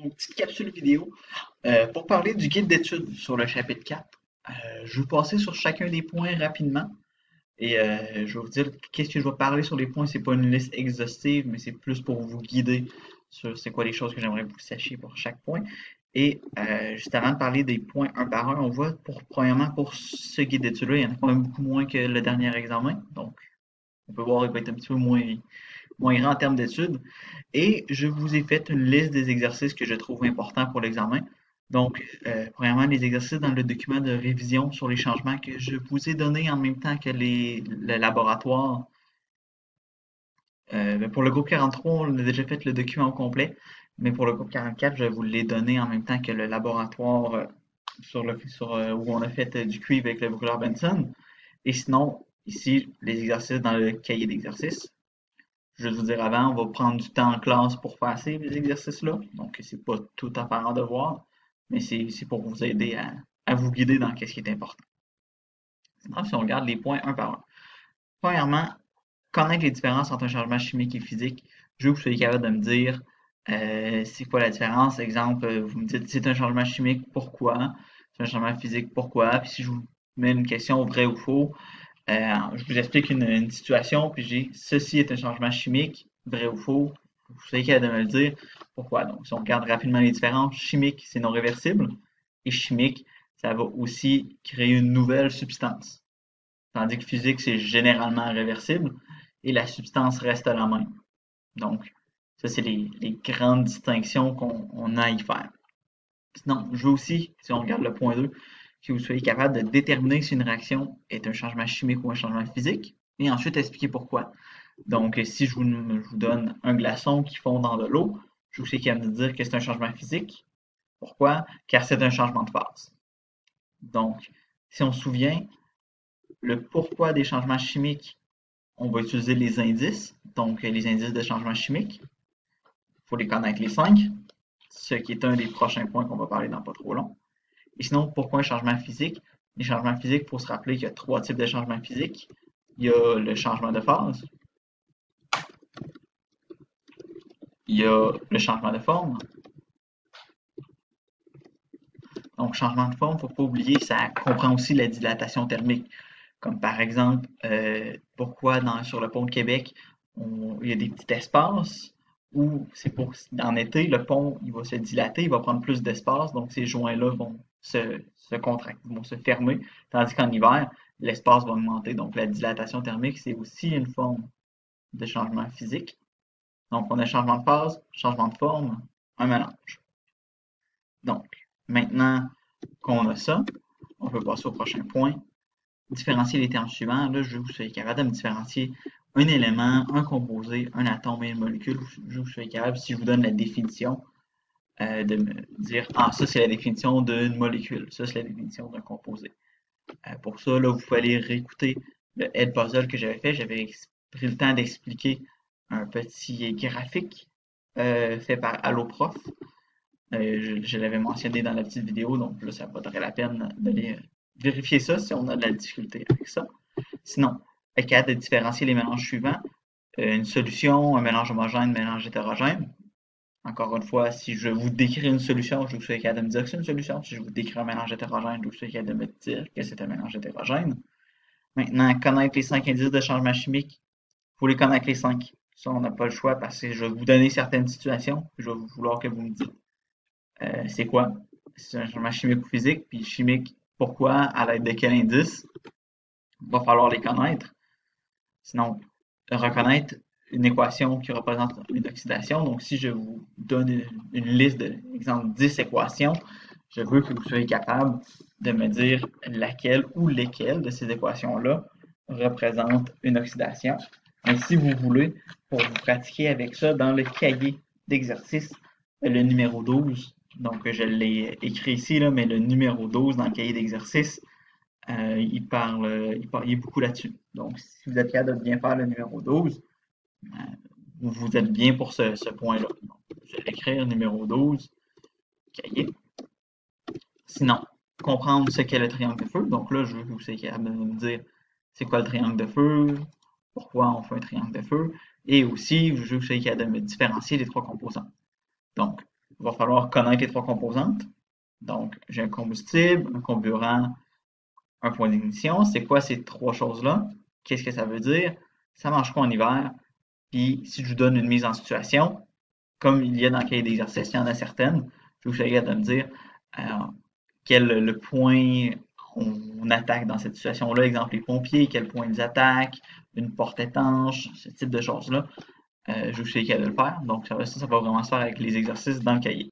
une petite capsule vidéo pour parler du guide d'études sur le chapitre 4. Je vais passer sur chacun des points rapidement et je vais vous dire qu'est-ce que je vais parler sur les points. C'est pas une liste exhaustive, mais c'est plus pour vous guider sur c'est quoi les choses que j'aimerais que vous sachiez pour chaque point. Et juste avant de parler des points un par un, on voit premièrement pour ce guide d'études-là, il y en a quand même beaucoup moins que le dernier examen. Donc, on peut voir qu'il va être un petit peu moins grand en termes d'études. Et je vous ai fait une liste des exercices que je trouve importants pour l'examen. Donc, premièrement, les exercices dans le document de révision sur les changements que je vous ai donnés en même temps que le laboratoire. Pour le groupe 43, on a déjà fait le document au complet, mais pour le groupe 44, je vous l'ai donné en même temps que le laboratoire où on a fait du cuivre avec le brûleur Benson. Et sinon, ici, les exercices dans le cahier d'exercices. Je vais vous dire avant, on va prendre du temps en classe pour faire ces exercices-là. Donc, c'est pas tout à faire en devoir, mais c'est pour vous aider à vous guider dans ce qui est important. Sinon, si on regarde les points un par un. Premièrement, connaître les différences entre un changement chimique et physique. Je veux que vous soyez capable de me dire c'est quoi la différence. Exemple, vous me dites c'est un changement chimique, pourquoi? C'est un changement physique, pourquoi? Puis si je vous mets une question vrai ou faux, je vous explique une situation, puis j'ai ceci est un changement chimique, vrai ou faux. Vous savez capable de me le dire. Pourquoi? Donc, si on regarde rapidement les différences, chimique, c'est non réversible, et chimique, ça va aussi créer une nouvelle substance. Tandis que physique, c'est généralement réversible, et la substance reste la même. Donc, ça, c'est les grandes distinctions qu'on a à y faire. Sinon, je veux aussi, si on regarde le point 2, que vous soyez capable de déterminer si une réaction est un changement chimique ou un changement physique, et ensuite expliquer pourquoi. Donc, si je vous donne un glaçon qui fond dans de l'eau, je vous sais capable de dire que c'est un changement physique. Pourquoi? Car c'est un changement de phase. Donc, si on se souvient, le pourquoi des changements chimiques, on va utiliser les indices, donc les indices de changement chimique. Il faut les connaître les 5, ce qui est un des prochains points qu'on va parler dans pas trop long. Et sinon, pourquoi un changement physique? Les changements physiques, il faut se rappeler qu'il y a 3 types de changements physiques. Il y a le changement de phase, il y a le changement de forme. Donc, changement de forme, il ne faut pas oublier, ça comprend aussi la dilatation thermique. Comme par exemple, pourquoi sur le pont de Québec, il y a des petits espaces où c'est en été, le pont il va se dilater, il va prendre plus d'espace, donc ces joints-là vont se contracter, vont se fermer, tandis qu'en hiver, l'espace va augmenter. Donc la dilatation thermique, c'est aussi une forme de changement physique. Donc on a changement de phase, changement de forme, un mélange. Donc, maintenant qu'on a ça, on peut passer au prochain point. Différencier les termes suivants. Là, je veux que vous soyez capable de me différencier un élément, un composé, un atome et une molécule. Je veux que vous soyez capable, si je vous donne la définition, de me dire ah, ça c'est la définition d'une molécule, ça c'est la définition d'un composé. Pour ça, là, vous pouvez aller réécouter le head puzzle que j'avais fait. J'avais pris le temps d'expliquer un petit graphique fait par Alloprof. Je l'avais mentionné dans la petite vidéo, donc là, ça vaudrait la peine d'aller vérifier ça si on a de la difficulté avec ça. Sinon, être capable de différencier les mélanges suivants. Une solution, un mélange homogène, un mélange hétérogène. Encore une fois, si je vous décris une solution, je vous suis capable de me dire que c'est une solution. Si je vous décris un mélange hétérogène, je vous suis capable de me dire que c'est un mélange hétérogène. Maintenant, connaître les 5 indices de changement chimique. Il faut les connaître les 5. Ça, on n'a pas le choix parce que je vais vous donner certaines situations. Je vais vouloir que vous me dites c'est quoi? C'est un changement chimique ou physique, puis chimique, pourquoi, à l'aide de quel indice? Il va falloir les connaître. Sinon, reconnaître une équation qui représente une oxydation. Donc, si je vous donne une liste de, exemple, 10 équations, je veux que vous soyez capable de me dire laquelle ou lesquelles de ces équations-là représentent une oxydation. Mais si vous voulez, pour vous pratiquer avec ça dans le cahier d'exercice, le numéro 12, donc je l'ai écrit ici, là, mais le numéro 12 dans le cahier d'exercice, il est beaucoup là-dessus. Donc, si vous êtes capable de bien faire le numéro 12, vous êtes bien pour ce point-là. Je vais l'écrire, numéro 12, cahier. Sinon, comprendre ce qu'est le triangle de feu. Donc là, je veux que vous soyez capable de me dire c'est quoi le triangle de feu, pourquoi on fait un triangle de feu, et aussi, je veux que vous soyez capable de me différencier les 3 composants. Donc, il va falloir connaître les trois composantes. Donc, j'ai un combustible, un carburant, un point d'ignition. C'est quoi ces trois choses-là? Qu'est-ce que ça veut dire? Ça marche quoi en hiver? Puis, si je vous donne une mise en situation, comme il y a dans le cahier d'exercice, il y en a certaines, je vous invite de me dire euh, quel le point on attaque dans cette situation-là. Exemple, les pompiers, quel point ils attaquent, une porte étanche, ce type de choses-là. Je vous suggère de le faire. Donc, ça va vraiment se faire avec les exercices dans le cahier.